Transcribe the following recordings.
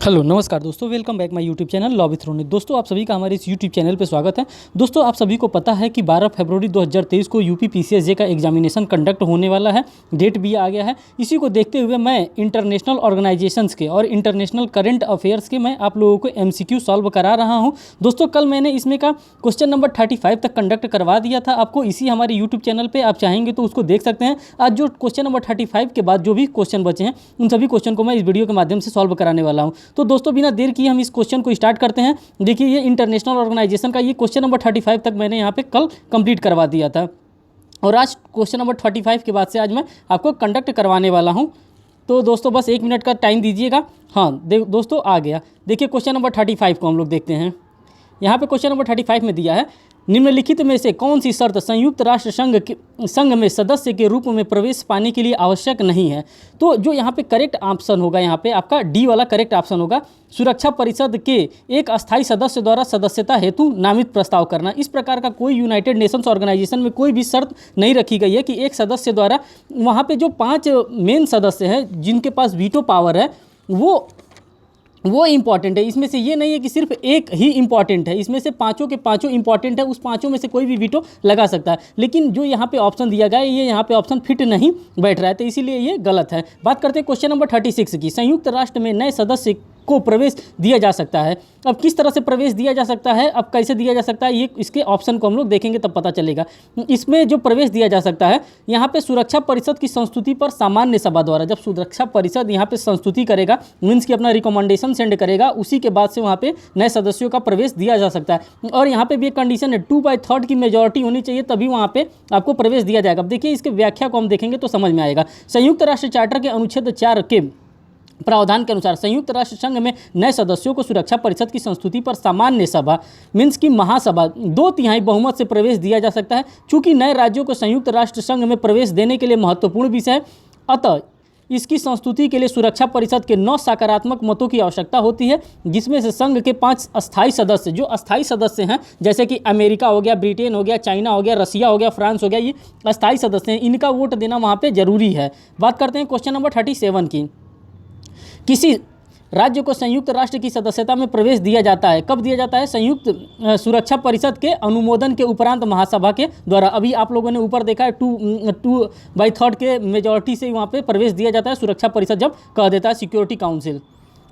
Hello नमस्कार दोस्तों, welcome back my YouTube channel law with Ronit. दोस्तों आप सभी का हमारे इस यूट्यूब चैनल पे स्वागत है। दोस्तों आप सभी को पता है कि 12 फरवरी 2023 को यूपी पीसीएसजे का एग्जामिनेशन कंडक्ट होने वाला है। डेट भी आ गया है। इसी को देखते हुए मैं इंटरनेशनल ऑर्गेनाइजेशंस के और इंटरनेशनल करंट अफेयर्स के मैं आप लोगों को एमसीक्यू सॉल्व करा रहा हूँ। दोस्तों कल मैंने इसमें का क्वेश्चन नंबर 35 तक कंडक्ट करवा दिया था आपको इसी हमारे यूट्यूब चैनल पर। आप चाहेंगे तो उसको देख सकते हैं। आज जो क्वेश्चन नंबर 35 के बाद जो भी क्वेश्चन बचे हैं उन सभी क्वेश्चन को मैं इस वीडियो के माध्यम से सॉल्व कराने वाला हूँ। तो दोस्तों बिना देर किए हम इस क्वेश्चन को स्टार्ट करते हैं। देखिए ये इंटरनेशनल ऑर्गेनाइजेशन का ये क्वेश्चन नंबर 35 तक मैंने यहाँ पे कल कंप्लीट करवा दिया था और आज क्वेश्चन नंबर 35 के बाद से आज मैं आपको कंडक्ट करवाने वाला हूँ। तो दोस्तों बस 1 मिनट का टाइम दीजिएगा। हाँ दोस्तों आ गया। देखिए क्वेश्चन नंबर 35 को हम लोग देखते हैं। यहाँ पे क्वेश्चन नंबर 35 में दिया है, निम्नलिखित में से कौन सी शर्त संयुक्त राष्ट्र संघ में सदस्य के रूप में प्रवेश पाने के लिए आवश्यक नहीं है। तो जो यहाँ पे करेक्ट ऑप्शन होगा, यहाँ पे आपका डी वाला करेक्ट ऑप्शन होगा। सुरक्षा परिषद के एक अस्थायी सदस्य द्वारा सदस्यता हेतु नामित प्रस्ताव करना। इस प्रकार का कोई यूनाइटेड नेशंस ऑर्गेनाइजेशन में कोई भी शर्त नहीं रखी गई है कि एक सदस्य द्वारा, वहाँ पे जो 5 मेन सदस्य हैं जिनके पास वीटो पावर है वो इंपॉर्टेंट है। इसमें से ये नहीं है कि सिर्फ एक ही इंपॉर्टेंट है, इसमें से पांचों के पांचों इंपॉर्टेंट है। उस पांचों में से कोई भी वीटो लगा सकता है। लेकिन जो यहाँ पे ऑप्शन दिया गया है ये यहाँ पे ऑप्शन फिट नहीं बैठ रहा है, तो इसीलिए ये गलत है। बात करते हैं क्वेश्चन नंबर 36 की। संयुक्त राष्ट्र में नए सदस्य को प्रवेश दिया जा सकता है। अब किस तरह से प्रवेश दिया जा सकता है, अब कैसे दिया जा सकता है, ये इसके ऑप्शन को हम लोग देखेंगे तब पता चलेगा। इसमें जो प्रवेश दिया जा सकता है, यहाँ पे सुरक्षा परिषद की संस्तुति पर सामान्य सभा द्वारा, जब सुरक्षा परिषद यहाँ पे संस्तुति करेगा, मीन्स की अपना रिकमेंडेशन सेंड करेगा, उसी के बाद से वहाँ पे नए सदस्यों का प्रवेश दिया जा सकता है। और यहाँ पे भी एक कंडीशन है, 2/3 की मेजॉरिटी होनी चाहिए, तभी वहाँ पे आपको प्रवेश दिया जाएगा। अब देखिए इसके व्याख्या को हम देखेंगे तो समझ में आएगा। संयुक्त राष्ट्र चार्टर के अनुच्छेद 4 के प्रावधान के अनुसार संयुक्त राष्ट्र संघ में नए सदस्यों को सुरक्षा परिषद की संस्तुति पर सामान्य सभा मीन्स की महासभा 2/3 बहुमत से प्रवेश दिया जा सकता है। चूंकि नए राज्यों को संयुक्त राष्ट्र संघ में प्रवेश देने के लिए महत्वपूर्ण विषय है, अतः इसकी संस्तुति के लिए सुरक्षा परिषद के 9 सकारात्मक मतों की आवश्यकता होती है, जिसमें से संघ के 5 अस्थायी सदस्य, जो अस्थायी सदस्य हैं जैसे कि अमेरिका हो गया, ब्रिटेन हो गया, चाइना हो गया, रसिया हो गया, फ्रांस हो गया, ये अस्थायी सदस्य हैं, इनका वोट देना वहाँ पर जरूरी है। बात करते हैं क्वेश्चन नंबर 37 की। किसी राज्य को संयुक्त राष्ट्र की सदस्यता में प्रवेश दिया जाता है, कब दिया जाता है? संयुक्त सुरक्षा परिषद के अनुमोदन के उपरांत महासभा के द्वारा। अभी आप लोगों ने ऊपर देखा है 2/3 के मेजॉरिटी से वहाँ पे प्रवेश दिया जाता है, सुरक्षा परिषद जब कह देता है सिक्योरिटी काउंसिल।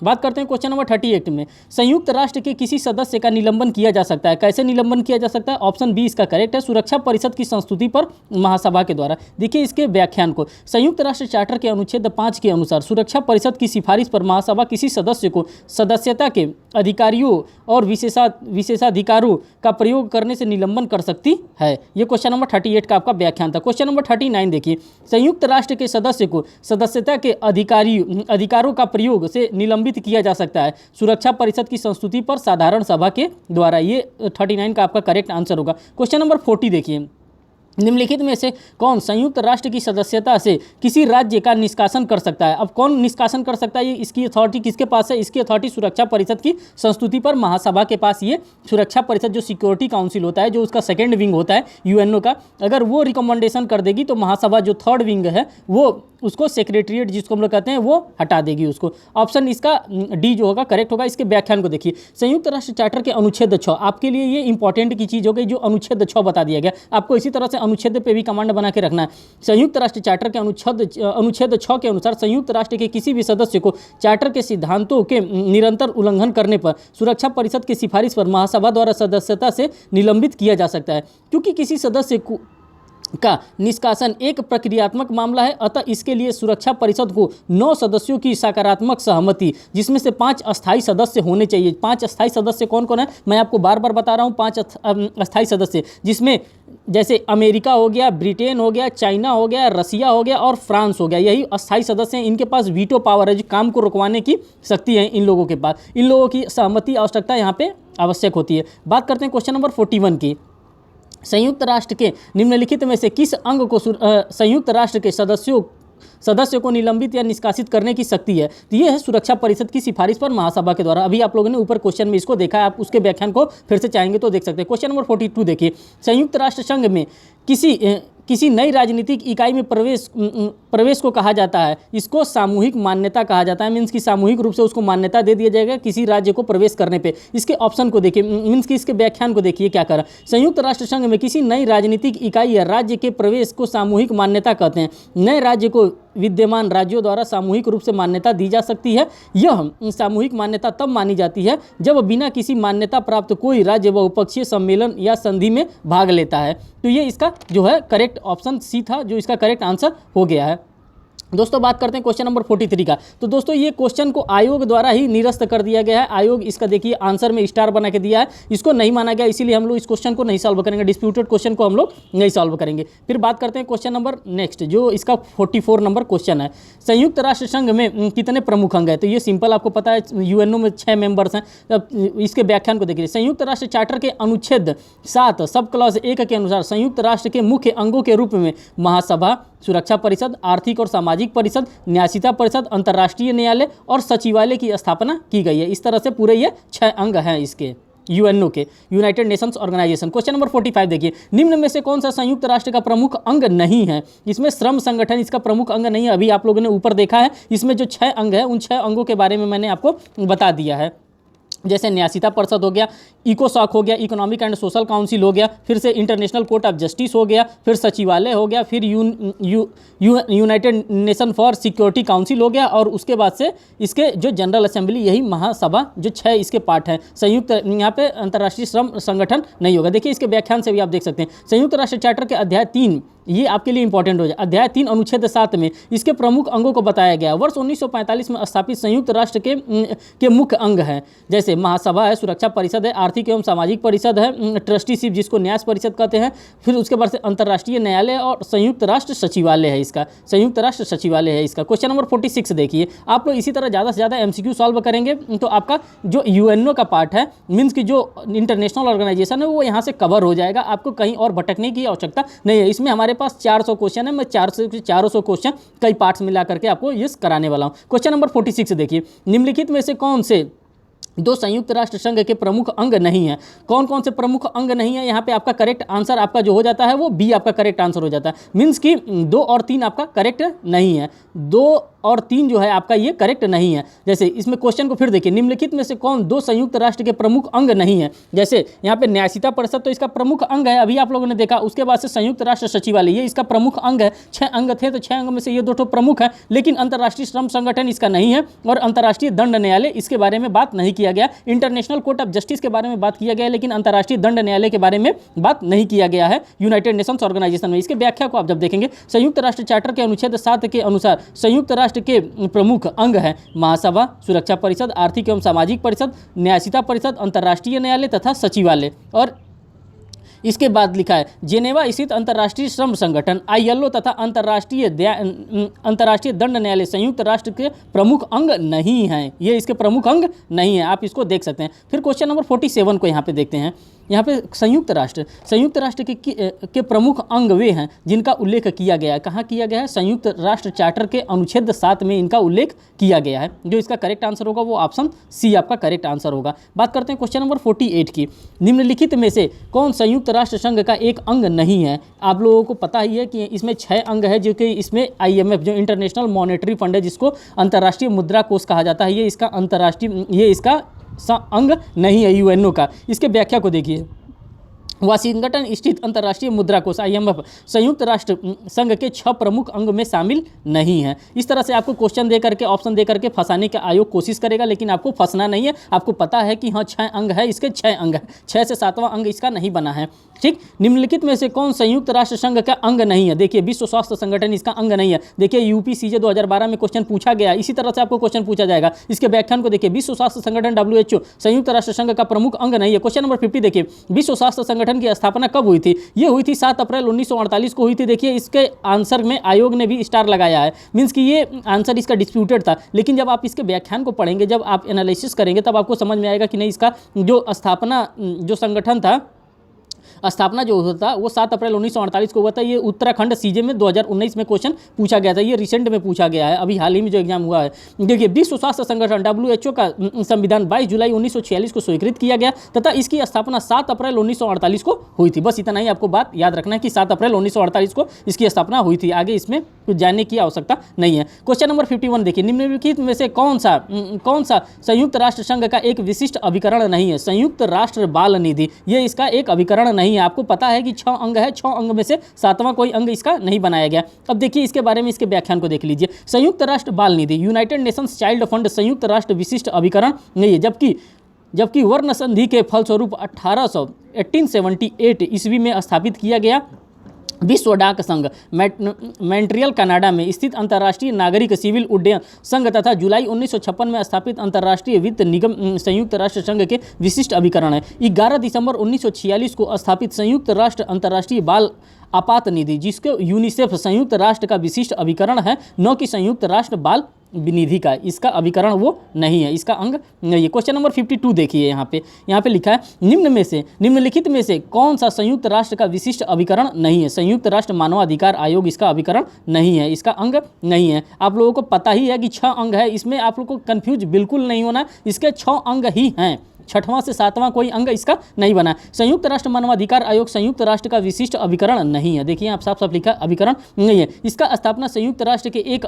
बात करते हैं क्वेश्चन नंबर 38 में। संयुक्त राष्ट्र के किसी सदस्य का निलंबन किया जा सकता है, कैसे निलंबन किया जा सकता है? ऑप्शन बी इसका करेक्ट है, सुरक्षा परिषद की संस्तुति पर महासभा के द्वारा। देखिए इसके व्याख्यान को, संयुक्त राष्ट्र चार्टर के अनुच्छेद 5 के अनुसार सुरक्षा परिषद की सिफारिश पर महासभा किसी सदस्य को सदस्यता के अधिकारियों और विशेषाधिकारों का प्रयोग करने से निलंबन कर सकती है। ये क्वेश्चन नंबर 38 का आपका व्याख्यान था। क्वेश्चन नंबर 39 देखिए, संयुक्त राष्ट्र के सदस्य को सदस्यता के अधिकारों का प्रयोग से निलंबित किया जा सकता है सुरक्षा परिषद की संस्तुति पर साधारण सभा के द्वारा। ये 39 का आपका करेक्ट आंसर होगा। क्वेश्चन नंबर 40 देखिए, निम्नलिखित में से कौन संयुक्त राष्ट्र की सदस्यता से किसी राज्य का निष्कासन कर सकता है? अब कौन निष्कासन कर सकता है, ये इसकी अथॉरिटी किसके पास है? इसकी अथॉरिटी सुरक्षा परिषद की संस्तुति पर महासभा के पास। ये सुरक्षा परिषद जो सिक्योरिटी काउंसिल होता है, जो उसका सेकेंड विंग होता है यूएनओ का, अगर वो रिकमेंडेशन कर देगी तो महासभा जो थर्ड विंग है वो उसको सेक्रेटरीट जिसको हम लोग कहते हैं वो हटा देगी उसको। ऑप्शन इसका डी जो होगा करेक्ट होगा। इसके व्याख्यान को देखिए, संयुक्त राष्ट्र चार्टर के अनुच्छेद 6, आपके लिए ये इंपॉर्टेंट की चीज़ हो गई, जो अनुच्छेद 6 बता दिया गया। आपको इसी तरह से अनुच्छेद पे भी कमांड बना के रखना है। संयुक्त राष्ट्र चार्टर के अनुच्छेद 6 के अनुसार संयुक्त राष्ट्र के किसी भी सदस्य को चार्टर के सिद्धांतों के निरंतर उल्लंघन करने पर सुरक्षा परिषद की सिफारिश पर महासभा द्वारा सदस्यता से निलंबित किया जा सकता है। क्योंकि किसी सदस्य का निष्कासन एक प्रक्रियात्मक मामला है, अतः इसके लिए सुरक्षा परिषद को 9 सदस्यों की सकारात्मक सहमति, जिसमें से 5 अस्थायी सदस्य होने चाहिए। 5 अस्थायी सदस्य कौन कौन है मैं आपको बार बार बता रहा हूँ। 5 अस्थायी सदस्य, जिसमें जैसे अमेरिका हो गया, ब्रिटेन हो गया, चाइना हो गया, रसिया हो गया और फ्रांस हो गया, यही अस्थायी सदस्य हैं। इनके पास वीटो पावर है, जो काम को रुकवाने की शक्ति है इन लोगों के पास। इन लोगों की सहमति आवश्यकता यहाँ पे आवश्यक होती है। बात करते हैं क्वेश्चन नंबर 41 की। संयुक्त राष्ट्र के निम्नलिखित में से किस अंग को संयुक्त राष्ट्र के सदस्यों को निलंबित या निष्कासित करने की शक्ति है? तो ये है सुरक्षा परिषद की सिफारिश पर महासभा के द्वारा। अभी आप लोगों ने ऊपर क्वेश्चन में इसको देखा है, आप उसके व्याख्यान को फिर से चाहेंगे तो देख सकते हैं। क्वेश्चन नंबर 42 देखिए, संयुक्त राष्ट्र संघ में किसी नई राजनीतिक इकाई में प्रवेश को कहा जाता है, इसको सामूहिक मान्यता कहा जाता है। मीन्स कि सामूहिक रूप से उसको मान्यता दे दिया जाएगा किसी राज्य को प्रवेश करने पे। इसके ऑप्शन को देखिए, मीन्स कि इसके व्याख्यान को देखिए क्या कर रहा है। संयुक्त राष्ट्र संघ में किसी नई राजनीतिक इकाई या राज्य के प्रवेश को सामूहिक मान्यता कहते हैं। नए राज्य को विद्यमान राज्यों द्वारा सामूहिक रूप से मान्यता दी जा सकती है। यह सामूहिक मान्यता तब मानी जाती है जब बिना किसी मान्यता प्राप्त कोई राज्य बहुपक्षीय सम्मेलन या संधि में भाग लेता है। तो ये इसका जो है करेक्ट ऑप्शन सी था, जो इसका करेक्ट आंसर हो गया है। दोस्तों बात करते हैं क्वेश्चन नंबर 43 का। तो दोस्तों ये क्वेश्चन को आयोग द्वारा ही निरस्त कर दिया गया है। आयोग इसका देखिए आंसर में स्टार बना के दिया है, इसको नहीं माना गया, इसीलिए हम लोग इस क्वेश्चन को नहीं सॉल्व करेंगे। डिस्प्यूटेड क्वेश्चन को हम लोग नहीं सॉल्व करेंगे। फिर बात करते हैं क्वेश्चन नंबर नेक्स्ट, जो इसका 44 नंबर क्वेश्चन है। संयुक्त राष्ट्र संघ में कितने प्रमुख अंग है? तो ये सिंपल आपको पता है, यूएनओ में 6 मेंबर्स हैं। अब इसके व्याख्यान को देखिए। संयुक्त राष्ट्र चार्टर के अनुच्छेद 7 सब क्लॉज 1 के अनुसार संयुक्त राष्ट्र के मुख्य अंगों के रूप में महासभा, सुरक्षा परिषद, आर्थिक और सामाजिक परिषद, न्यायिका परिषद, अंतर्राष्ट्रीय न्यायालय और सचिवालय की स्थापना की गई है। इस तरह से पूरे ये 6 अंग हैं इसके यूएनओ के, United Nations organisation. Question number 45 देखिए, निम्न में से कौन सा संयुक्त राष्ट्र का प्रमुख अंग नहीं है? इसमें श्रम संगठन इसका प्रमुख अंग नहीं है। अभी आप लोगों ने ऊपर देखा है, इसमें जो 6 अंग है उन 6 अंगों के बारे में मैंने आपको बता दिया है। जैसे न्यायिका परिषद हो गया, इकोसॉक हो गया, इकोनॉमिक एंड सोशल काउंसिल हो गया, फिर से इंटरनेशनल कोर्ट ऑफ जस्टिस हो गया, फिर सचिवालय हो गया, फिर United nation for security council हो गया, और उसके बाद से इसके जो जनरल असेंबली, यही महासभा, जो 6 इसके पार्ट हैं। संयुक्त यहाँ पे अंतर्राष्ट्रीय श्रम संगठन नहीं होगा। देखिए इसके व्याख्यान से भी आप देख सकते हैं। संयुक्त राष्ट्र चार्टर के अध्याय 3, ये आपके लिए इंपॉर्टेंट हो जाए। अध्याय 3 अनुच्छेद 7 में इसके प्रमुख अंगों को बताया गया। वर्ष 1945 में स्थापित संयुक्त राष्ट्र के मुख्य अंग हैं, जैसे महासभा है, सुरक्षा परिषद है, आर्थिक एवं सामाजिक परिषद है, ट्रस्टीशिप जिसको न्याय परिषद कहते हैं, फिर उसके बाद से अंतर्राष्ट्रीय न्यायालय और संयुक्त राष्ट्र सचिवालय है इसका, संयुक्त राष्ट्र सचिवालय है इसका। क्वेश्चन नंबर 46 देखिए, आप लोग इसी तरह ज़्यादा से ज़्यादा एमसीक्यू सॉल्व करेंगे तो आपका जो यूएनओ का पार्ट है, मीन्स की जो इंटरनेशनल ऑर्गेनाइजेशन है, वो यहाँ से कवर हो जाएगा। आपको कहीं और भटकने की आवश्यकता नहीं है। इसमें हमारे पास 400 क्वेश्चन है, मैं 400 क्वेश्चन कई पार्ट्स मिला करके आपको ये कराने वाला हूँ। क्वेश्चन नंबर 46 देखिए, निम्नलिखित में से कौन से 2 संयुक्त राष्ट्र संघ के प्रमुख अंग नहीं है? कौन कौन से प्रमुख अंग नहीं है? यहाँ पे आपका करेक्ट आंसर आपका जो हो जाता है वो बी आपका करेक्ट आंसर हो जाता है। मीन्स कि 2 और 3 आपका करेक्ट नहीं है। 2 और 3 जो है आपका ये करेक्ट नहीं है। जैसे इसमें क्वेश्चन को फिर देखिए, निम्नलिखित में से कौन 2 संयुक्त राष्ट्र के प्रमुख अंग नहीं है? जैसे यहाँ पे न्यायिका परिषद तो इसका प्रमुख अंग है, अभी आप लोगों ने देखा। उसके बाद से संयुक्त राष्ट्र सचिवालय, ये इसका प्रमुख अंग है। 6 अंग थे तो 6 अंग में से ये 2 प्रमुख है। लेकिन अंतर्राष्ट्रीय श्रम संगठन इसका नहीं है, और अंतर्राष्ट्रीय दंड न्यायालय इसके बारे में बात नहीं किया गया। इंटरनेशनल कोर्ट ऑफ जस्टिस के बारे में बात किया गया है, लेकिन अंतर्राष्ट्रीय दंड न्यायालय के बारे में बात नहीं किया गया है यूनाइटेड नेशंस ऑर्गेनाइजेशन में। इसके व्याख्या को आप जब देखेंगे, संयुक्त राष्ट्र चार्टर के अनुच्छेद 7 के अनुसार संयुक्त राष्ट्र के प्रमुख अंग है महासभा, सुरक्षा परिषद, आर्थिक एवं सामाजिक परिषद, न्यायिका परिषद, अंतर्राष्ट्रीय न्यायालय तथा सचिवालय। और इसके बाद लिखा है, जेनेवा स्थित अंतर्राष्ट्रीय श्रम संगठन आईएलओ तथा अंतर्राष्ट्रीय दंड न्यायालय संयुक्त राष्ट्र के प्रमुख अंग नहीं हैं। ये इसके प्रमुख अंग नहीं है, आप इसको देख सकते हैं। फिर क्वेश्चन नंबर 47 को यहाँ पे देखते हैं। यहाँ पे संयुक्त राष्ट्र के प्रमुख अंग वे हैं जिनका उल्लेख किया गया है। कहाँ किया गया है? संयुक्त राष्ट्र चार्टर के अनुच्छेद 7 में इनका उल्लेख किया गया है। जो इसका करेक्ट आंसर होगा वो ऑप्शन सी आपका करेक्ट आंसर होगा। बात करते हैं क्वेश्चन नंबर 48 की। निम्नलिखित में से कौन संयुक्त राष्ट्र संघ का एक अंग नहीं है? आप लोगों को पता ही है कि इसमें 6 अंग है, जो कि इसमें IMF जो इंटरनेशनल मॉनेटरी फंड है, जिसको अंतर्राष्ट्रीय मुद्रा कोष कहा जाता है, ये इसका अंतर्राष्ट्रीय, ये इसका अंग नहीं है यूएनओ का। इसके व्याख्या को देखिए। वाशिंगटन स्थित अंतर्राष्ट्रीय मुद्रा कोष IMF संयुक्त राष्ट्र संघ के 6 प्रमुख अंग में शामिल नहीं है। इस तरह से आपको क्वेश्चन दे करके, ऑप्शन दे करके फंसाने का आयोग कोशिश करेगा, लेकिन आपको फंसना नहीं है। आपको पता है कि हाँ 6 अंग है, इसके 6 अंग है, 6 से 7वां अंग इसका नहीं बना है। ठीक, निम्नलिखित में से कौन संयुक्त राष्ट्र संघ का अंग नहीं है? देखिए विश्व स्वास्थ्य संगठन इसका अंग नहीं है। देखिए UPCJ 2012 में क्वेश्चन पूछा गया, इसी तरह से आपको क्वेश्चन पूछा जाएगा। इसके व्याख्यान को देखिए। विश्व स्वास्थ्य संगठन WHO संयुक्त राष्ट्र संघ का प्रमुख अंग नहीं है। क्वेश्चन नंबर 50 देखिए, विश्व स्वास्थ्य संगठन की स्थापना कब हुई थी? ये हुई थी 7 अप्रैल 1948 को हुई थी। देखिए इसके आंसर में आयोग ने भी स्टार लगाया है, मीन्स कि ये आंसर इसका डिस्प्यूटेड था। लेकिन जब आप इसके व्याख्यान को पढ़ेंगे, जब आप एनालिसिस करेंगे, तब आपको समझ में आएगा कि नहीं, इसका जो स्थापना जो संगठन था स्थापना जो होता वो 7 अप्रैल 1948 को हुआ था। ये उत्तराखंड सीजे में 2019 में क्वेश्चन पूछा गया था, ये रिसेंट में पूछा गया है, अभी हाल ही में जो एग्जाम हुआ है। देखिए, विश्व स्वास्थ्य संगठन WHO का संविधान 22 जुलाई 1946 को स्वीकृत किया गया तथा इसकी स्थापना 7 अप्रैल 1948 को हुई थी। बस इतना ही आपको बात याद रखना है कि 7 अप्रैल 1948 को इसकी स्थापना हुई थी, आगे इसमें कुछ जानने की आवश्यकता नहीं है। क्वेश्चन नंबर 51 देखिए, निम्नलिखित में से कौन सा संयुक्त राष्ट्र संघ का एक विशिष्ट अभिकरण नहीं है? संयुक्त राष्ट्र बाल निधि, ये इसका एक अभिकरण नहीं है। आपको पता है कि 6 अंग है, 6 अंग में से 7वां कोई अंग इसका नहीं बनाया गया। अब देखिए इसके बारे में, इसके व्याख्यान को देख लीजिए। संयुक्त राष्ट्र बाल निधि यूनाइटेड नेशंस चाइल्ड फंड संयुक्त राष्ट्र विशिष्ट अभिकरण नहीं है, जबकि वर्ण संधि के फलस्वरूप 1878 ईस्वी में स्थापित किया गया विश्व डाक संघ मॉन्ट्रियल कनाडा में स्थित अंतर्राष्ट्रीय नागरिक सिविल उड्डयन संघ तथा जुलाई 1956 में स्थापित अंतर्राष्ट्रीय वित्त निगम संयुक्त राष्ट्र संघ के विशिष्ट अभिकरण है। 11 दिसंबर 1946 को स्थापित संयुक्त राष्ट्र अंतर्राष्ट्रीय बाल आपात निधि, जिसको यूनिसेफ संयुक्त राष्ट्र का विशिष्ट अभिकरण है, न कि संयुक्त राष्ट्र बाल निधि का। इसका अभिकरण वो नहीं है, इसका अंग नहीं है। क्वेश्चन नंबर 52 देखिए, यहाँ पे लिखा है, निम्नलिखित में से कौन सा संयुक्त राष्ट्र का विशिष्ट अभिकरण नहीं है? संयुक्त राष्ट्र मानवाधिकार आयोग इसका अभिकरण नहीं है, इसका अंग नहीं है। आप लोगों को पता ही है कि 6 अंग है, इसमें आप लोगों को कन्फ्यूज बिल्कुल नहीं होना, इसके 6 अंग ही हैं, 6वां से 7वां कोई अंग इसका नहीं बना। संयुक्त राष्ट्र मानवाधिकार आयोग संयुक्त राष्ट्र का विशिष्ट अभिकरण नहीं है। देखिए आप साफ लिखा, अभिकरण नहीं है। इसका स्थापना संयुक्त राष्ट्र के एक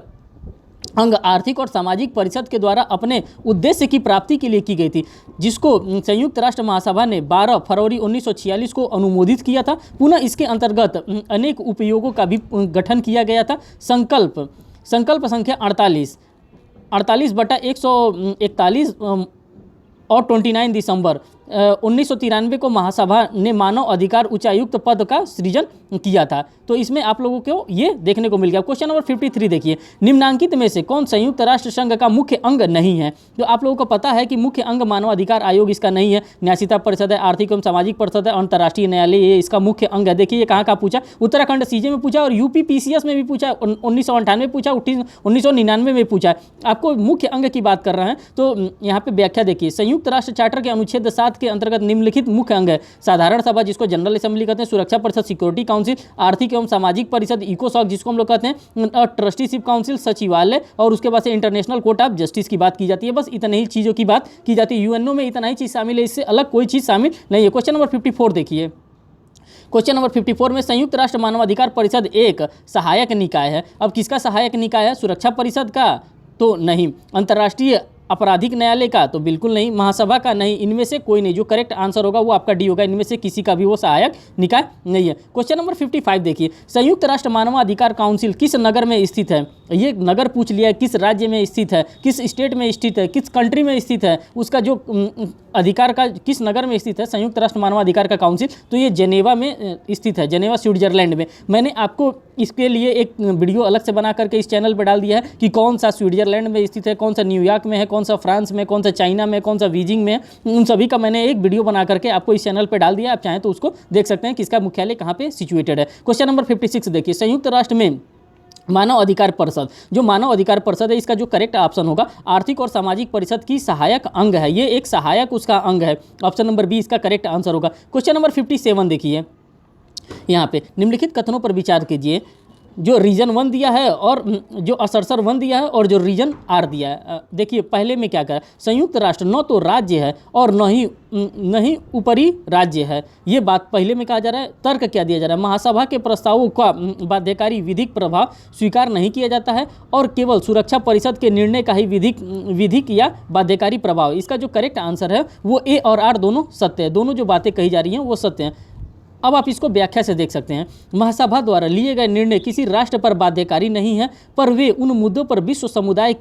अंग आर्थिक और सामाजिक परिषद के द्वारा अपने उद्देश्य की प्राप्ति के लिए की गई थी, जिसको संयुक्त राष्ट्र महासभा ने 12 फरवरी 1946 को अनुमोदित किया था। पुनः इसके अंतर्गत अनेक उपयोगों का भी गठन किया गया था। संकल्प संख्या 48/141 और 29 दिसंबर 1993 को महासभा ने मानव अधिकार उच्चायुक्त पद का सृजन किया था। तो इसमें आप लोगों को ये देखने को मिल गया। क्वेश्चन नंबर 53 देखिए, निम्नांकित में से कौन संयुक्त राष्ट्र संघ का मुख्य अंग नहीं है? तो आप लोगों को पता है कि मुख्य अंग मानव अधिकार आयोग इसका नहीं है, न्यायिता परिषद है, आर्थिक एवं सामाजिक परिषद है, अंतर्राष्ट्रीय न्यायालय ये इसका मुख्य अंग है। देखिए ये कहाँ पूछा, उत्तराखंड सीजे में पूछा और यूपी PCS में भी पूछा, 1998 पूछा, 1999 में पूछा। आपको मुख्य अंग की बात कर रहे हैं तो यहाँ पे व्याख्या देखिए। संयुक्त राष्ट्र चार्टर के अनुच्छेद 7 के अंतर्गत निम्नलिखित मुख्य अंग है: साधारण सभा जिसको जनरल असेंबली कहते हैं, सुरक्षा परिषद सिक्योरिटी काउंसिल, आर्थिक एवं सामाजिक परिषद इकोसॉक जिसको हम लोग कहते हैं, ट्रस्टीशिप काउंसिल, सचिवालय, और उसके बाद से इंटरनेशनल कोर्ट ऑफ जस्टिस की बात की जाती है। बस इतनी ही चीज़ों की बात की जाती है। यूएनओ में इतना ही चीज़ शामिल है, इससे अलग कोई चीज़ शामिल नहीं है। क्वेश्चन नंबर 54 देखिए। क्वेश्चन नंबर 54 में संयुक्त राष्ट्र मानवाधिकार परिषद एक सहायक निकाय है। अब किसका सहायक निकाय है? सुरक्षा परिषद का तो नहीं, अंतर्राष्ट्रीय आपराधिक न्यायालय का तो बिल्कुल नहीं, महासभा का नहीं, इनमें से कोई नहीं। जो करेक्ट आंसर होगा वो आपका डी होगा, इनमें से किसी का भी वो सहायक निकाय नहीं है। क्वेश्चन नंबर 55 देखिए, संयुक्त राष्ट्र मानवाधिकार काउंसिल किस नगर में स्थित है? ये नगर पूछ लिया है, किस राज्य में स्थित है, किस स्टेट में स्थित है, किस कंट्री में स्थित है, उसका जो अधिकार का किस नगर में स्थित है संयुक्त राष्ट्र मानवाधिकार का काउंसिल, तो ये जेनेवा में स्थित है, जेनेवा स्विट्जरलैंड में। मैंने आपको इसके लिए एक वीडियो अलग से बना करके इस चैनल पर डाल दिया है कि कौन सा स्विट्जरलैंड में स्थित है, कौन सा न्यूयॉर्क में है, कौन सा फ्रांस में, कौन सा चाइना में, कौन सा बीजिंग में, उन सभी का मैंने एक वीडियो बना करके आपको इस चैनल पर डाल दिया। आप चाहें तो उसको देख सकते हैं कि इसका मुख्यालय कहाँ पे सिचुएटेड है। क्वेश्चन नंबर 56 देखिए, संयुक्त राष्ट्र में मानव अधिकार परिषद, जो मानव अधिकार परिषद है इसका जो करेक्ट ऑप्शन होगा आर्थिक और सामाजिक परिषद की सहायक अंग है, ये एक सहायक उसका अंग है। ऑप्शन नंबर बी इसका करेक्ट आंसर होगा। क्वेश्चन नंबर 57 देखिए, यहाँ पे निम्नलिखित कथनों पर विचार कीजिए। जो रीजन 1 दिया है और जो असरसर 1 दिया है और जो रीजन आर दिया है। देखिए पहले में क्या कहा, संयुक्त राष्ट्र न तो राज्य है और न ही ऊपरी राज्य है, ये बात पहले में कहा जा रहा है। तर्क क्या दिया जा रहा है, महासभा के प्रस्तावों का बाध्यकारी विधिक प्रभाव स्वीकार नहीं किया जाता है और केवल सुरक्षा परिषद के निर्णय का ही विधिक या बाध्यकारी प्रभाव। इसका जो करेक्ट आंसर है वो ए और आर दोनों सत्य है, दोनों जो बातें कही जा रही हैं वो सत्य हैं। अब आप इसको व्याख्या से देख सकते हैं। महासभा द्वारा लिए गए निर्णय किसी राष्ट्र पर बाध्यकारी नहीं है, पर वे उन मुद्दों पर विश्व समुदाय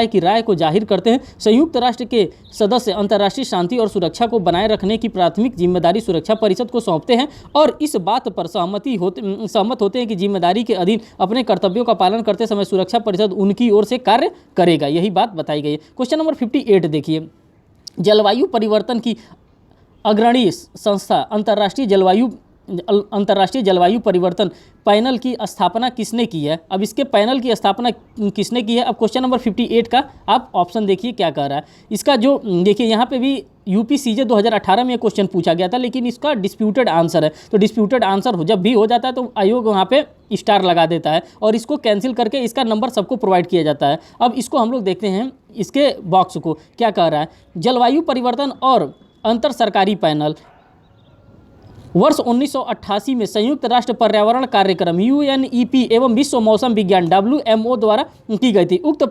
की राय को जाहिर करते हैं। संयुक्त राष्ट्र के सदस्य अंतर्राष्ट्रीय शांति और सुरक्षा को बनाए रखने की प्राथमिक जिम्मेदारी सुरक्षा परिषद को सौंपते हैं और इस बात पर सहमत होते हैं कि जिम्मेदारी के अधीन अपने कर्तव्यों का पालन करते समय सुरक्षा परिषद उनकी ओर से कार्य करेगा। यही बात बताई गई है। क्वेश्चन नंबर 58 देखिए, जलवायु परिवर्तन की अग्रणी संस्था अंतर्राष्ट्रीय जलवायु अंतर्राष्ट्रीय जलवायु परिवर्तन पैनल की स्थापना किसने की है? अब इसके पैनल की स्थापना किसने की है? अब क्वेश्चन नंबर 58 का आप ऑप्शन देखिए क्या कह रहा है। इसका जो देखिए यहाँ पे भी यूपीसीजे 2018 में ये क्वेश्चन पूछा गया था, लेकिन इसका डिस्प्यूटेड आंसर है। तो डिस्प्यूटेड आंसर जब भी हो जाता है तो आयोग वहाँ पे स्टार लगा देता है और इसको कैंसिल करके इसका नंबर सबको प्रोवाइड किया जाता है। अब इसको हम लोग देखते हैं इसके बॉक्स को क्या कह रहा है। जलवायु परिवर्तन और अंतर सरकारी पैनल वर्ष 1988 में संयुक्त राष्ट्र पर्यावरण कार्यक्रम यूएनईपी एवं विश्व मौसम विज्ञान WMO द्वारा की गई थी। उक्त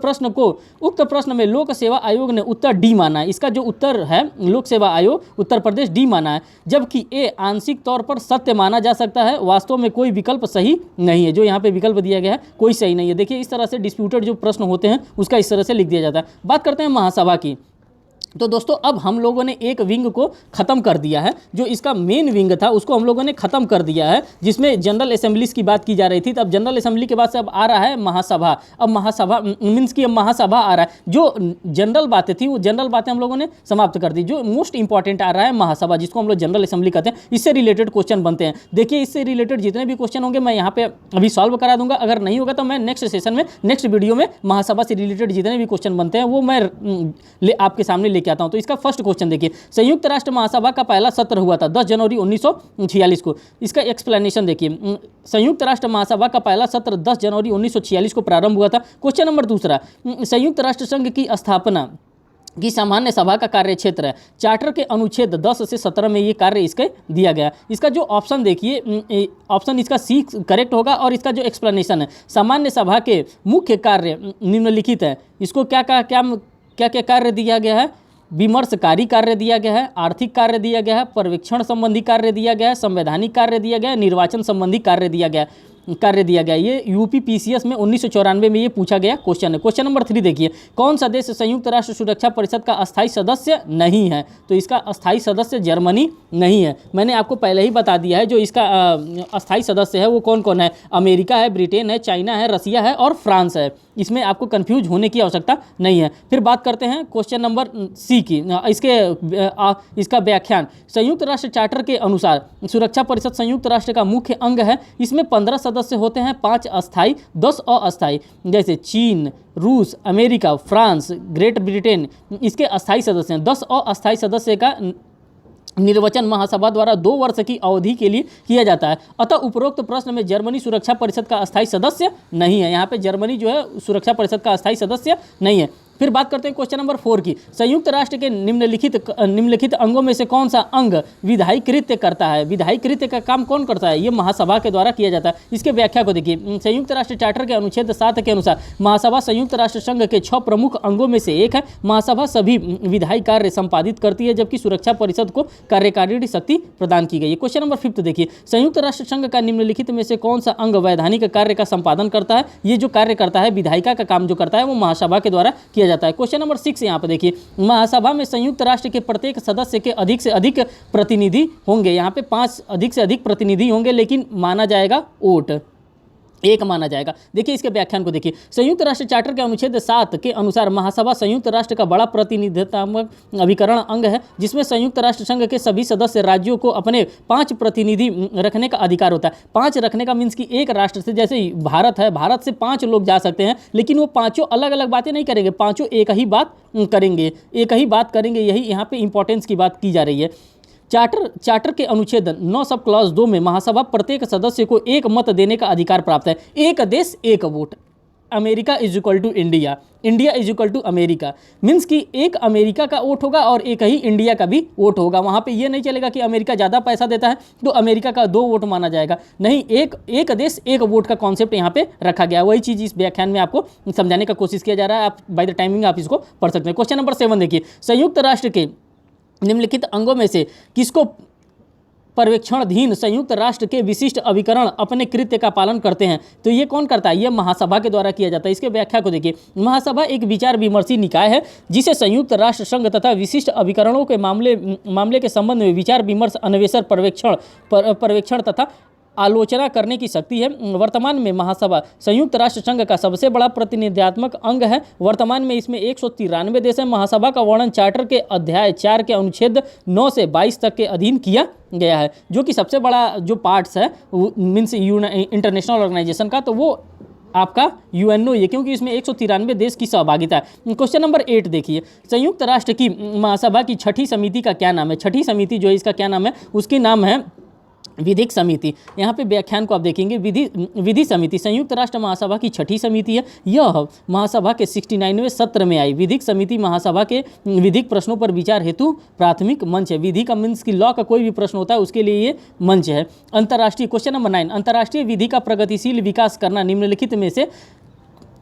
प्रश्न में लोक सेवा आयोग ने उत्तर डी माना है। इसका जो उत्तर है लोक सेवा आयोग उत्तर प्रदेश डी माना है, जबकि ए आंशिक तौर पर सत्य माना जा सकता है। वास्तव में कोई विकल्प सही नहीं है। जो यहाँ पे विकल्प दिया गया है कोई सही नहीं है। देखिए इस तरह से डिस्प्यूटेड जो प्रश्न होते हैं उसका इस तरह से लिख दिया जाता है। बात करते हैं महासभा की। तो दोस्तों अब हम लोगों ने एक विंग को ख़त्म कर दिया है। जो इसका मेन विंग था उसको हम लोगों ने ख़त्म कर दिया है, जिसमें जनरल असेंबलीज की बात की जा रही थी। तो अब जनरल असेंबली के बाद से अब आ रहा है महासभा। अब महासभा मीन्स की अब महासभा आ रहा है। जो जनरल बातें थी वो जनरल बातें हम लोगों ने समाप्त कर दी। जो मोस्ट इंपॉर्टेंट आ रहा है महासभा, जिसको हम लोग जनरल असेंबली कहते हैं। इससे रिलेटेड क्वेश्चन बनते हैं। देखिए इससे रिलेटेड जितने भी क्वेश्चन होंगे मैं यहाँ पे अभी सॉल्व करा दूंगा। अगर नहीं होगा तो मैं नेक्स्ट सेशन में नेक्स्ट वीडियो में महासभा से रिलेटेड जितने भी क्वेश्चन बनते हैं वो मैं आपके सामने लेके आता हूँ। तो इसका फर्स्ट क्वेश्चन देखिए, संयुक्त राष्ट्र महासभा का पहला सत्र हुआ था 10 जनवरी 1946 को। इसका एक्सप्लेनेशन देखिए, संयुक्त राष्ट्र महासभा का पहला सत्र 10 जनवरी 1946 को प्रारंभ हुआ था। क्वेश्चन नंबर दूसरा, संयुक्त राष्ट्र संघ की स्थापना की सामान्य सभा का कार्य क्षेत्र है। चार्टर के अनुच्छेद 10 से 17 में ये कार्य इसके दिया गया। इसका जो ऑप्शन देखिए, ऑप्शन इसका सी करेक्ट होगा। और इसका जो एक्सप्लेनेशन है, सामान्य सभा के मुख्य कार्य निम्नलिखित है। इसको क्या क्या कार्य दिया गया है? विमर्शकारी कार्य दिया गया है, आर्थिक कार्य दिया गया है, पर्यवेक्षण संबंधी कार्य दिया गया है, संवैधानिक कार्य दिया गया है, निर्वाचन संबंधी कार्य दिया गया। ये यूपीपीसीएस में 1994 में ये पूछा गया क्वेश्चन है। क्वेश्चन नंबर 3 देखिए, कौन सा देश संयुक्त राष्ट्र सुरक्षा परिषद का अस्थायी सदस्य नहीं है? तो इसका अस्थायी सदस्य जर्मनी नहीं है। मैंने आपको पहले ही बता दिया है जो इसका अस्थायी सदस्य है वो कौन कौन है। अमेरिका है, ब्रिटेन है, चाइना है, रसिया है और फ्रांस है। इसमें आपको कंफ्यूज होने की आवश्यकता नहीं है। फिर बात करते हैं क्वेश्चन नंबर सी की। इसका व्याख्यान, संयुक्त राष्ट्र चार्टर के अनुसार सुरक्षा परिषद संयुक्त राष्ट्र का मुख्य अंग है। इसमें 15 सदस्य होते हैं, 5 अस्थायी 10 अस्थायी। जैसे चीन, रूस, अमेरिका, फ्रांस, ग्रेट ब्रिटेन इसके अस्थायी सदस्य हैं। 10 अस्थायी सदस्य का निर्वाचन महासभा द्वारा 2 वर्ष की अवधि के लिए किया जाता है। अतः उपरोक्त प्रश्न में जर्मनी सुरक्षा परिषद का अस्थायी सदस्य नहीं है। यहाँ पे जर्मनी जो है सुरक्षा परिषद का अस्थायी सदस्य नहीं है। फिर बात करते हैं क्वेश्चन नंबर 4 की, संयुक्त राष्ट्र के निम्नलिखित अंगों में से कौन सा अंग विधायी कृत्य करता है? विधायी कृत्य का काम कौन करता है? ये महासभा के द्वारा किया जाता है। इसके व्याख्या को देखिए, संयुक्त राष्ट्र चार्टर के अनुच्छेद 7 के अनुसार महासभा संयुक्त राष्ट्र संघ के 6 प्रमुख अंगों में से एक है। महासभा सभी विधायी कार्य संपादित करती है, जबकि सुरक्षा परिषद को कार्यकारिणी शक्ति प्रदान की गई है। क्वेश्चन नंबर 5 देखिए, संयुक्त राष्ट्र संघ का निम्नलिखित में से कौन सा अंग वैधानिक कार्य का संपादन करता है? ये जो कार्य करता है, विधायिका का काम जो करता है वो महासभा के द्वारा किया जाता है। क्वेश्चन नंबर 6 यहाँ पे देखिए, महासभा में संयुक्त राष्ट्र के प्रत्येक सदस्य के अधिक से अधिक प्रतिनिधि होंगे। यहाँ पे 5 अधिक से अधिक प्रतिनिधि होंगे, लेकिन माना जाएगा वोट एक माना जाएगा। देखिए इसके व्याख्यान को देखिए, संयुक्त राष्ट्र चार्टर के अनुच्छेद 7 के अनुसार महासभा संयुक्त राष्ट्र का बड़ा प्रतिनिधित्वात्मक अभिकरण अंग है, जिसमें संयुक्त राष्ट्र संघ के सभी सदस्य राज्यों को अपने 5 प्रतिनिधि रखने का अधिकार होता है। 5 रखने का मीन्स कि एक राष्ट्र से, जैसे भारत है, भारत से 5 लोग जा सकते हैं, लेकिन वो 5 अलग अलग बातें नहीं करेंगे, 5 एक ही बात करेंगे। यही यहाँ पे इंपॉर्टेंस की बात की जा रही है। चार्टर के अनुच्छेद 9 सब क्लॉज 2 में महासभा प्रत्येक सदस्य को एक मत देने का अधिकार प्राप्त है। एक देश एक वोट, America is equal to India, India is equal to America. Means कि एक अमेरिका का वोट होगा और एक ही इंडिया का भी वोट होगा। वहाँ पे ये नहीं चलेगा कि अमेरिका ज़्यादा पैसा देता है तो अमेरिका का 2 वोट माना जाएगा। नहीं, एक देश एक वोट का कॉन्सेप्ट यहाँ पे रखा गया। वही चीज़ इस व्याख्यान में आपको समझाने का कोशिश किया जा रहा है। आप बाय द टाइमिंग आप इसको पढ़ सकते हैं। क्वेश्चन नंबर 7 देखिए, संयुक्त राष्ट्र के निम्नलिखित अंगों में से किसको पर्यवेक्षणाधीन संयुक्त राष्ट्र के विशिष्ट अभिकरण अपने कृत्य का पालन करते हैं? तो ये कौन करता है? ये महासभा के द्वारा किया जाता है। इसके व्याख्या को देखिए, महासभा एक विचार विमर्शी निकाय है जिसे संयुक्त राष्ट्र संघ तथा विशिष्ट अभिकरणों के मामले के संबंध में विचार विमर्श, अन्वेषण, पर्यवेक्षण तथा आलोचना करने की शक्ति है। वर्तमान में महासभा संयुक्त राष्ट्र संघ का सबसे बड़ा प्रतिनिधित्वात्मक अंग है। वर्तमान में इसमें 193 देश हैं। महासभा का वर्णन चार्टर के अध्याय 4 के अनुच्छेद 9 से 22 तक के अधीन किया गया है, जो कि सबसे बड़ा जो पार्ट्स है मीन्स इंटरनेशनल ऑर्गेनाइजेशन का, तो वो आपका यूएनओ ये, क्योंकि इसमें 193 देश की सहभागिता है। क्वेश्चन नंबर 8 देखिए, संयुक्त राष्ट्र की महासभा की छठी समिति का क्या नाम है? छठी समिति जो है इसका क्या नाम है? उसकी नाम है विधिक समिति। यहाँ पे व्याख्यान को आप देखेंगे, विधि समिति संयुक्त राष्ट्र महासभा की छठी समिति है। यह महासभा के 69वें सत्र में आई। विधिक समिति महासभा के विधिक प्रश्नों पर विचार हेतु प्राथमिक मंच है। विधि का मीन्स की लॉ का कोई भी प्रश्न होता है उसके लिए ये मंच है। अंतर्राष्ट्रीय क्वेश्चन नंबर 9, अंतर्राष्ट्रीय विधि का प्रगतिशील विकास करना निम्नलिखित में से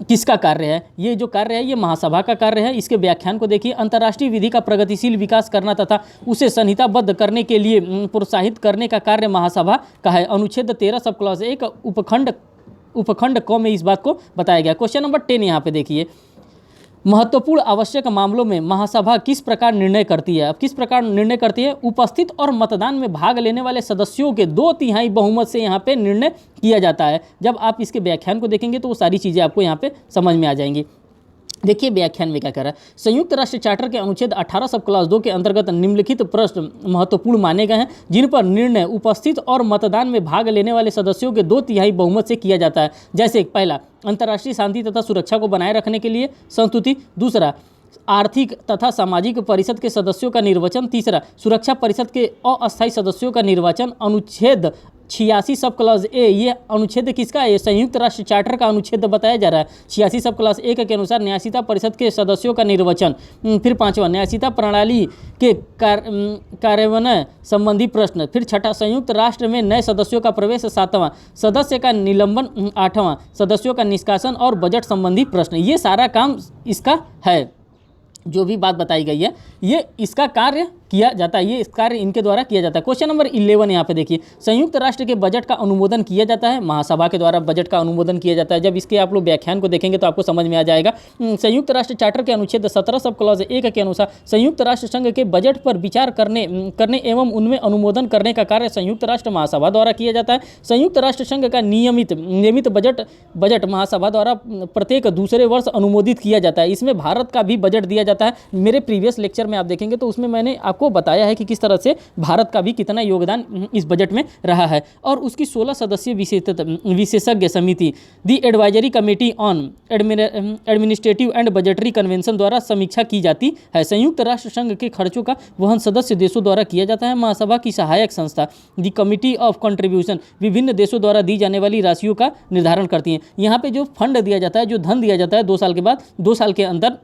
किसका कार्य है? ये जो कार्य है ये महासभा का कार्य है। इसके व्याख्यान को देखिए, अंतर्राष्ट्रीय विधि का प्रगतिशील विकास करना तथा उसे संहिताबद्ध करने के लिए प्रोत्साहित करने का कार्य महासभा का है। अनुच्छेद 13 सब क्लॉज 1 उपखंड क में इस बात को बताया गया। क्वेश्चन नंबर 10 यहाँ पे देखिए, महत्वपूर्ण आवश्यक मामलों में महासभा किस प्रकार निर्णय करती है? अब किस प्रकार निर्णय करती है? उपस्थित और मतदान में भाग लेने वाले सदस्यों के 2/3 बहुमत से यहाँ पे निर्णय किया जाता है। जब आप इसके व्याख्यान को देखेंगे तो वो सारी चीज़ें आपको यहाँ पे समझ में आ जाएंगी। देखिए व्याख्यान में क्या कर रहा है। संयुक्त राष्ट्र चार्टर के अनुच्छेद 18 सब क्लॉज 2 के अंतर्गत निम्नलिखित प्रश्न महत्वपूर्ण माने गए हैं, जिन पर निर्णय उपस्थित और मतदान में भाग लेने वाले सदस्यों के 2/3 बहुमत से किया जाता है। जैसे पहला, अंतर्राष्ट्रीय शांति तथा सुरक्षा को बनाए रखने के लिए संस्तुति। दूसरा, आर्थिक तथा सामाजिक परिषद के सदस्यों का निर्वाचन। तीसरा, सुरक्षा परिषद के अस्थायी सदस्यों का निर्वाचन। अनुच्छेद 86 सब क्लॉज ए, ये अनुच्छेद किसका है? संयुक्त राष्ट्र चार्टर का अनुच्छेद बताया जा रहा है। 86 सब क्लॉज 1 के अनुसार न्यायशीता परिषद के सदस्यों का निर्वाचन। फिर 5वां, न्यायशीता प्रणाली के कार्यान्वयन संबंधी प्रश्न। फिर 6ठा, संयुक्त राष्ट्र में नए सदस्यों का प्रवेश। 7वां, सदस्य का निलंबन। 8वां, सदस्यों का निष्कासन और बजट संबंधी प्रश्न। ये सारा काम इसका है। जो भी बात बताई गई है ये इसका कार्य किया जाता है, ये इस कार्य इनके द्वारा किया जाता है। क्वेश्चन नंबर 11 यहाँ पे देखिए, संयुक्त राष्ट्र के बजट का अनुमोदन किया जाता है। महासभा के द्वारा बजट का अनुमोदन किया जाता है। जब इसके आप लोग व्याख्यान को देखेंगे तो आपको समझ में आ जाएगा। संयुक्त राष्ट्र चार्टर के अनुच्छेद 17 सब क्लॉज 1 के अनुसार संयुक्त राष्ट्र संघ के बजट पर विचार करने एवं उनमें अनुमोदन करने का कार्य संयुक्त राष्ट्र महासभा द्वारा किया जाता है। संयुक्त राष्ट्र संघ का नियमित बजट महासभा द्वारा प्रत्येक दूसरे वर्ष अनुमोदित किया जाता है। इसमें भारत का भी बजट दिया जाता है। मेरे प्रीवियस लेक्चर में आप देखेंगे तो उसमें मैंने आपको बताया है कि किस तरह से भारत का भी कितना योगदान इस बजट में रहा है। और उसकी 16 सदस्यीय विशेषज्ञ समिति the advisory committee on administrative and budgetary convention द्वारा समीक्षा की जाती है। संयुक्त राष्ट्र संघ के खर्चों का वहन सदस्य देशों द्वारा किया जाता है। महासभा की सहायक संस्था दी कमिटी ऑफ कंट्रीब्यूशन विभिन्न देशों द्वारा दी जाने वाली राशियों का निर्धारण करती है। यहाँ पे जो फंड दिया जाता है, जो धन दिया जाता है 2 साल के बाद, 2 साल के अंदर,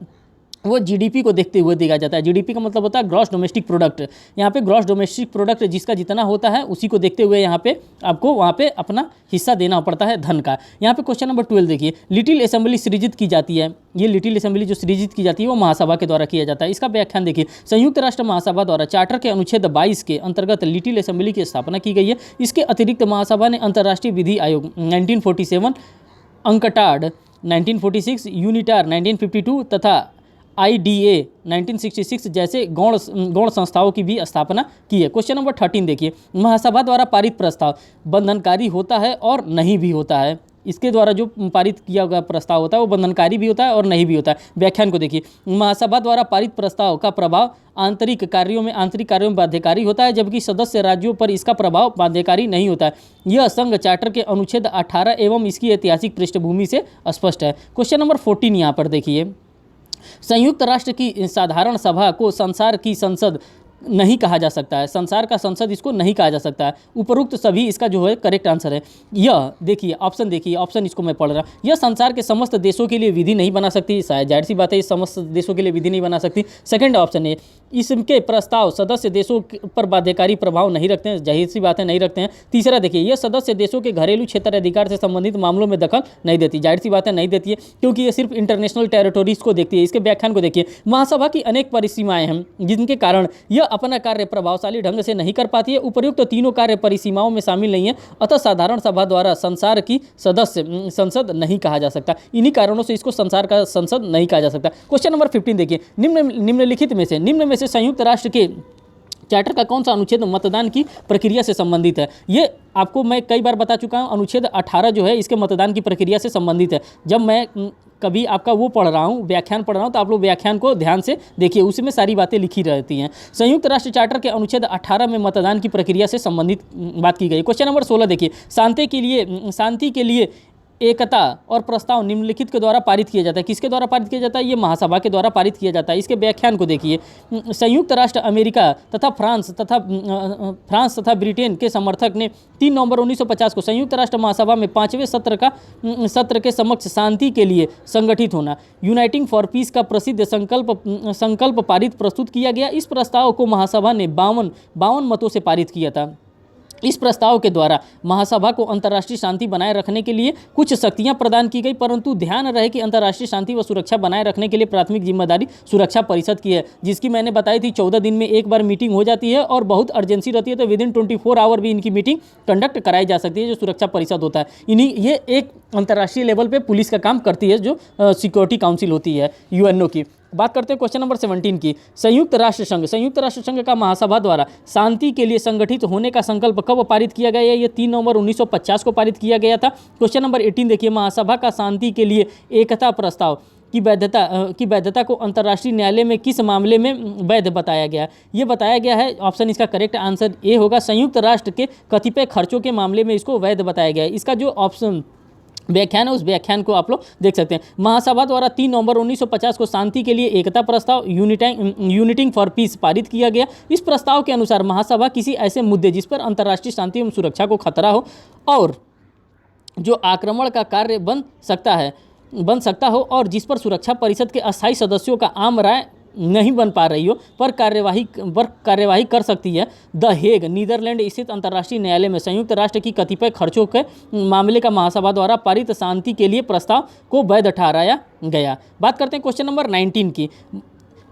वो जीडीपी को देखते हुए दिया जाता है। जीडीपी का मतलब होता है ग्रॉस डोमेस्टिक प्रोडक्ट। यहाँ पे ग्रॉस डोमेस्टिक प्रोडक्ट जिसका जितना होता है उसी को देखते हुए यहाँ पे आपको वहाँ पे अपना हिस्सा देना पड़ता है धन का। यहाँ पे क्वेश्चन नंबर 12 देखिए, लिटिल असेंबली सृजित की जाती है। ये लिटिल असेंबली जो सृजित की जाती है वो महासभा के द्वारा किया जाता है। इसका व्याख्यान देखिए, संयुक्त राष्ट्र महासभा द्वारा चार्टर के अनुच्छेद 22 के अंतर्गत लिटिल असेंबली की स्थापना की गई है। इसके अतिरिक्त महासभा ने अंतर्राष्ट्रीय विधि आयोग 1947, अंकटाड 1946, यूनिटार 1952 तथा IDA 1966 जैसे गौण संस्थाओं की भी स्थापना की है। क्वेश्चन नंबर 13 देखिए, महासभा द्वारा पारित प्रस्ताव बंधनकारी होता है और नहीं भी होता है। इसके द्वारा जो पारित किया गया प्रस्ताव होता है वो बंधनकारी भी होता है और नहीं भी होता है। व्याख्यान को देखिए, महासभा द्वारा पारित प्रस्ताव का प्रभाव आंतरिक कार्यों में बाध्यकारी होता है, जबकि सदस्य राज्यों पर इसका प्रभाव बाध्यकारी नहीं होता है। यह संघ चार्टर के अनुच्छेद 18 एवं इसकी ऐतिहासिक पृष्ठभूमि से स्पष्ट है। क्वेश्चन नंबर 14 यहाँ पर देखिए, संयुक्त राष्ट्र की साधारण सभा को संसार की संसद नहीं कहा जा सकता है। संसार का संसद इसको नहीं कहा जा सकता है। उपरोक्त सभी इसका जो है करेक्ट आंसर है। यह देखिए ऑप्शन, देखिए ऑप्शन इसको मैं पढ़ रहा हूँ। यह संसार के समस्त देशों के लिए विधि नहीं बना सकती। शायद जाहिर सी बात है, इस समस्त देशों के लिए विधि नहीं बना सकती। सेकंड ऑप्शन है, इसके प्रस्ताव सदस्य देशों पर बाध्यकारी प्रभाव नहीं रखते हैं। जाहिर सी बात है नहीं रखते हैं। तीसरा देखिए, यह सदस्य देशों के घरेलू क्षेत्र अधिकार से संबंधित मामलों में दखल नहीं देती। जाहिर सी बात है नहीं देती है, क्योंकि ये सिर्फ इंटरनेशनल टेरिटोरीज को देखती है। इसके व्याख्यान को देखिए, महासभा की अनेक परिसीमाएं हैं जिनके कारण यह अपना कार्य प्रभावशाली ढंग से नहीं कर पाती है। उपर्युक्त तीनों कार्य परिसीमाओं में शामिल नहीं है, अतः साधारण सभा द्वारा संसार की सदस्य संसद नहीं कहा जा सकता। इन्हीं कारणों से इसको संसार का संसद नहीं कहा जा सकता। क्वेश्चन नंबर 15 देखिए, निम्नलिखित में से संयुक्त राष्ट्र के चार्टर का कौन सा अनुच्छेद मतदान की प्रक्रिया से संबंधित है? ये आपको मैं कई बार बता चुका हूँ। अनुच्छेद 18 जो है इसके मतदान की प्रक्रिया से संबंधित है। जब मैं कभी आपका वो पढ़ रहा हूँ, व्याख्यान पढ़ रहा हूँ, तो आप लोग व्याख्यान को ध्यान से देखिए, उसमें सारी बातें लिखी रहती हैं। संयुक्त राष्ट्र चार्टर के अनुच्छेद 18 में मतदान की प्रक्रिया से संबंधित बात की गई। क्वेश्चन नंबर 16 देखिए, शांति के लिए एकता और प्रस्ताव निम्नलिखित के द्वारा पारित किया जाता है। किसके द्वारा पारित किया जाता है? ये महासभा के द्वारा पारित किया जाता है। इसके व्याख्यान को देखिए, संयुक्त राष्ट्र अमेरिका तथा फ्रांस तथा ब्रिटेन के समर्थक ने 3 नवंबर 1950 को संयुक्त राष्ट्र महासभा में 5वें सत्र के समक्ष शांति के लिए संगठित होना, यूनाइटिंग फॉर पीस का प्रसिद्ध संकल्प पारित प्रस्तुत किया गया। इस प्रस्ताव को महासभा ने 52 मतों से पारित किया था। इस प्रस्ताव के द्वारा महासभा को अंतर्राष्ट्रीय शांति बनाए रखने के लिए कुछ शक्तियां प्रदान की गई, परंतु ध्यान रहे कि अंतर्राष्ट्रीय शांति व सुरक्षा बनाए रखने के लिए प्राथमिक जिम्मेदारी सुरक्षा परिषद की है, जिसकी मैंने बताई थी 14 दिन में एक बार मीटिंग हो जाती है और बहुत अर्जेंसी रहती है तो विदिन 24 आवर भी इनकी मीटिंग कंडक्ट कराई जा सकती है, जो सुरक्षा परिषद होता है। ये एक अंतर्राष्ट्रीय लेवल पर पुलिस का काम करती है, जो सिक्योरिटी काउंसिल होती है यूएनओ की। बात करते हैं क्वेश्चन नंबर 17 की। संयुक्त राष्ट्र संघ का महासभा द्वारा शांति के लिए संगठित होने का संकल्प कब पारित किया गया? ये 3 नवंबर 1950 को पारित किया गया था। क्वेश्चन नंबर 18 देखिए, महासभा का शांति के लिए एकता प्रस्ताव की वैधता को अंतर्राष्ट्रीय न्यायालय में किस मामले में वैध बताया गया? ये बताया गया है, ऑप्शन इसका करेक्ट आंसर ए होगा, संयुक्त राष्ट्र के कतिपय खर्चों के मामले में इसको वैध बताया गया है। इसका जो ऑप्शन व्याख्यान है उस व्याख्यान को आप लोग देख सकते हैं। महासभा द्वारा 3 नवंबर 1950 को शांति के लिए एकता प्रस्ताव यूनिटिंग फॉर पीस पारित किया गया। इस प्रस्ताव के अनुसार महासभा किसी ऐसे मुद्दे जिस पर अंतर्राष्ट्रीय शांति एवं सुरक्षा को खतरा हो और जो आक्रमण का कार्य बन सकता हो और जिस पर सुरक्षा परिषद के अस्थायी सदस्यों का आम राय नहीं बन पा रही हो पर कार्यवाही कर सकती है। द हेग नीदरलैंड स्थित अंतर्राष्ट्रीय न्यायालय में संयुक्त राष्ट्र की कतिपय खर्चों के मामले का महासभा द्वारा पारित शांति के लिए प्रस्ताव को वैध ठहराया गया। बात करते हैं क्वेश्चन नंबर 19 की।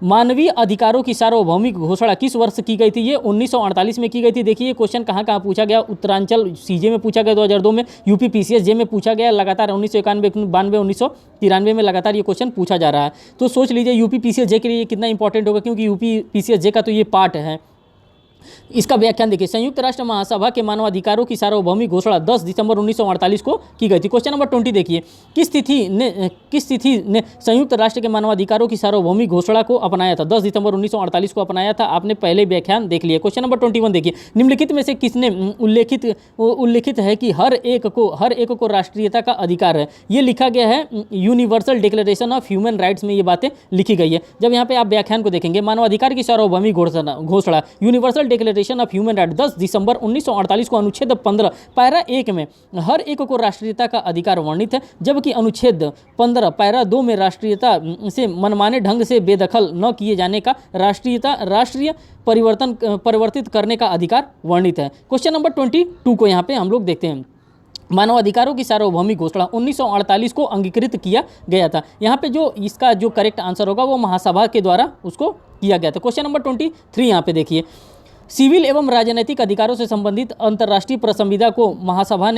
मानवीय अधिकारों की सार्वभौमिक घोषणा किस वर्ष की गई थी? ये 1948 में की गई थी। देखिए ये क्वेश्चन कहाँ पूछा गया? उत्तरांचल सीजे में पूछा गया 2002 में, यूपी पीसीएस जे में पूछा गया लगातार 1991, 92, 1993 में लगातार ये क्वेश्चन पूछा जा रहा है। तो सोच लीजिए यूपी पीसीएस जे के लिए कितना इंपॉर्टेंट होगा, क्योंकि यूपी पीसीएस जे का तो ये पार्ट है। इसका व्याख्यान देखिए, संयुक्त राष्ट्र महासभा के मानवाधिकारों की सार्वभौमिक घोषणा 10 दिसंबर 1948 को की गई थी। क्वेश्चन नंबर 20 देखिए, किस तिथि ने संयुक्त राष्ट्र के मानवाधिकारों की सार्वभौमिक घोषणा को अपनाया था? 10 दिसंबर 1948 को अपनाया था। आपने पहले व्याख्यान देख लिया। क्वेश्चन नंबर 21 देखिए, निम्नलिखित में से किसने उल्लेखित है कि हर एक को राष्ट्रीयता का अधिकार है? ये लिखा गया है universal declaration of human rights में, ये बातें लिखी गई है। जब यहाँ पे आप व्याख्यान को देखेंगे, मानवाधिकार की सार्वभौमिक घोषणा universal declaration of human right 10 दिसंबर 1948 को अनुच्छेद 15 पैरा 1 में हर एक को राष्ट्रीयता का अधिकार वर्णित है, जबकि अनुच्छेद 15 पैरा 2 में राष्ट्रीयता से मनमाने ढंग से बेदखल न किए जाने का राष्ट्रीय परिवर्तित करने का अधिकार वर्णित है। क्वेश्चन नंबर 22 को यहाँ पे हम लोग देखते हैं। मानवाधिकारों की सार्वभौमिक घोषणा 1948 को अंगीकृत किया गया था। यहाँ पे जो इसका जो करेक्ट आंसर होगा वो महासभा के द्वारा उसको किया गया था। क्वेश्चन नंबर 23 यहाँ पे देखिए, सिविल एवं राजनीतिक अधिकारों से संबंधित अंतर्राष्ट्रीय प्रसंविधा को महासभा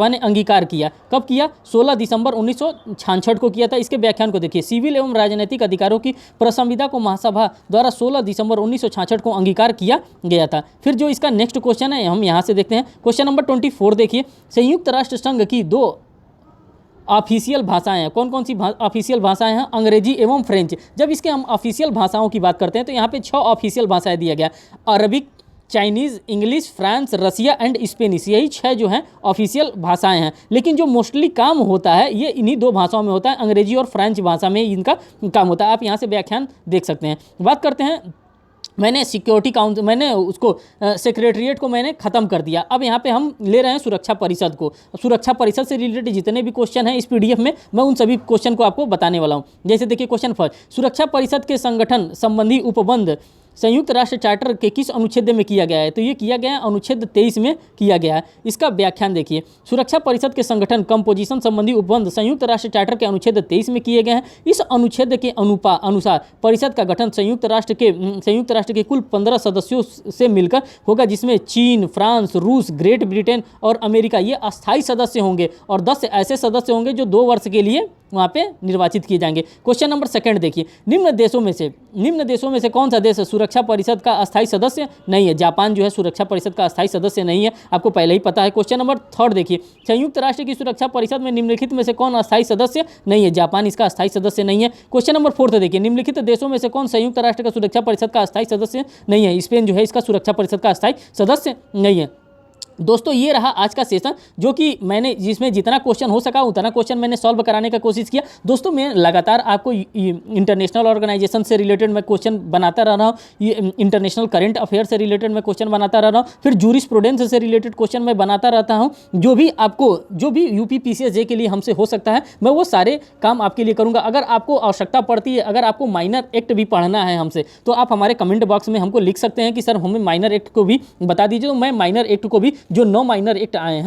ने अंगीकार किया। कब किया? 16 दिसंबर 1966 को किया था। इसके व्याख्यान को देखिए, सिविल एवं राजनीतिक अधिकारों की प्रसंविधा को महासभा द्वारा 16 दिसंबर 1966 को अंगीकार किया गया था। फिर जो इसका नेक्स्ट क्वेश्चन है हम यहाँ से देखते हैं। क्वेश्चन नंबर 24 देखिए, संयुक्त राष्ट्र संघ की 2 ऑफिशियल भाषाएं हैं। कौन कौन सी ऑफिशियल भाषाएं हैं? अंग्रेजी एवं फ्रेंच। जब इसके हम ऑफिशियल भाषाओं की बात करते हैं तो यहाँ पे 6 ऑफिशियल भाषाएं दिया गया, Arabic, Chinese, English, France, Russia and Spanish. यही 6 जो हैं ऑफिशियल भाषाएं हैं। लेकिन जो मोस्टली काम होता है ये इन्हीं 2 भाषाओं में होता है, अंग्रेजी और फ्रेंच भाषा में इनका काम होता है। आप यहाँ से व्याख्यान देख सकते हैं। बात करते हैं, मैंने सिक्योरिटी काउंसिल सेक्रेटरीट को मैंने ख़त्म कर दिया। अब यहाँ पे हम ले रहे हैं सुरक्षा परिषद को। सुरक्षा परिषद से रिलेटेड जितने भी क्वेश्चन हैं इस पीडीएफ में मैं उन सभी क्वेश्चन को आपको बताने वाला हूँ। जैसे देखिए क्वेश्चन फर्स्ट, सुरक्षा परिषद के संगठन संबंधी उपबंध संयुक्त राष्ट्र चार्टर के किस अनुच्छेद में किया गया है? तो ये किया गया है अनुच्छेद 23 में किया गया है। इसका व्याख्यान देखिए, सुरक्षा परिषद के संगठन कंपोजिशन संबंधी उपबंध संयुक्त राष्ट्र चार्टर के अनुच्छेद 23 में किए गए हैं। इस अनुच्छेद के अनुसार परिषद का गठन संयुक्त राष्ट्र के कुल 15 सदस्यों से मिलकर होगा, जिसमें चीन, फ्रांस, रूस, ग्रेट ब्रिटेन और अमेरिका ये अस्थायी सदस्य होंगे और 10 ऐसे सदस्य होंगे जो 2 वर्ष के लिए वहाँ पे निर्वाचित किए जाएंगे। क्वेश्चन नंबर 2 देखिए, निम्न देशों में से कौन सा देश सुरक्षा परिषद का अस्थायी सदस्य नहीं है। जापान जो है सुरक्षा परिषद का अस्थायी सदस्य नहीं है, आपको पहले ही पता है। क्वेश्चन नंबर 3 देखिए, संयुक्त राष्ट्र की सुरक्षा परिषद में निम्नलिखित में से कौन अस्थायी सदस्य नहीं है? जापान इसका अस्थायी सदस्य नहीं है। क्वेश्चन नंबर 4 देखिए, निम्नलिखित देशों में से कौन संयुक्त राष्ट्र का सुरक्षा परिषद का अस्थायी सदस्य नहीं है? स्पेन जो है इसका सुरक्षा परिषद का अस्थायी सदस्य नहीं है। दोस्तों ये रहा आज का सेशन, जो कि मैंने जिसमें जितना क्वेश्चन हो सका उतना क्वेश्चन मैंने सॉल्व कराने का कोशिश किया। दोस्तों मैं लगातार आपको इंटरनेशनल ऑर्गेनाइजेशन से रिलेटेड मैं क्वेश्चन बनाता रह रहा हूँ, ये इंटरनेशनल करंट अफेयर से रिलेटेड मैं क्वेश्चन बनाता रह रहा हूँ, फिर जूरिस्प्रूडेंस से रिलेटेड क्वेश्चन मैं बनाता रहता हूँ। जो भी यूपी पीसीएस के लिए हमसे हो सकता है मैं वो सारे काम आपके लिए करूँगा। अगर आपको आवश्यकता पड़ती है, अगर आपको माइनर एक्ट भी पढ़ना है हमसे, तो आप हमारे कमेंट बॉक्स में हमको लिख सकते हैं कि सर हमें माइनर एक्ट को भी बता दीजिए। तो मैं माइनर एक्ट को भी, जो 9 माइनर एक्ट आए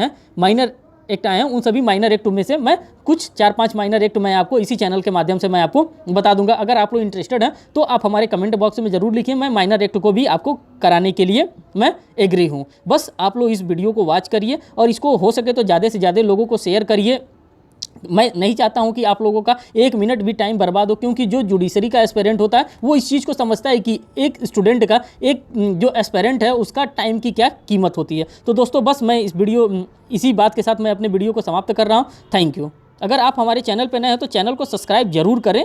हैं उन सभी माइनर एक्ट में से मैं कुछ 4-5 माइनर एक्ट मैं आपको इसी चैनल के माध्यम से मैं आपको बता दूंगा। अगर आप लोग इंटरेस्टेड हैं तो आप हमारे कमेंट बॉक्स में जरूर लिखिए, मैं माइनर एक्ट को भी आपको कराने के लिए मैं एग्री हूं। बस आप लोग इस वीडियो को वॉच करिए और इसको हो सके तो ज़्यादा से ज़्यादा लोगों को शेयर करिए। मैं नहीं चाहता हूं कि आप लोगों का 1 मिनट भी टाइम बर्बाद हो, क्योंकि जो जुडिशरी का एस्पिरेंट होता है वो इस चीज़ को समझता है कि एक स्टूडेंट का, एक जो एस्पिरेंट है उसका टाइम की क्या कीमत होती है। तो दोस्तों बस मैं इसी बात के साथ मैं अपने वीडियो को समाप्त कर रहा हूं। Thank you. अगर आप हमारे चैनल पर नए हैं तो चैनल को सब्सक्राइब जरूर करें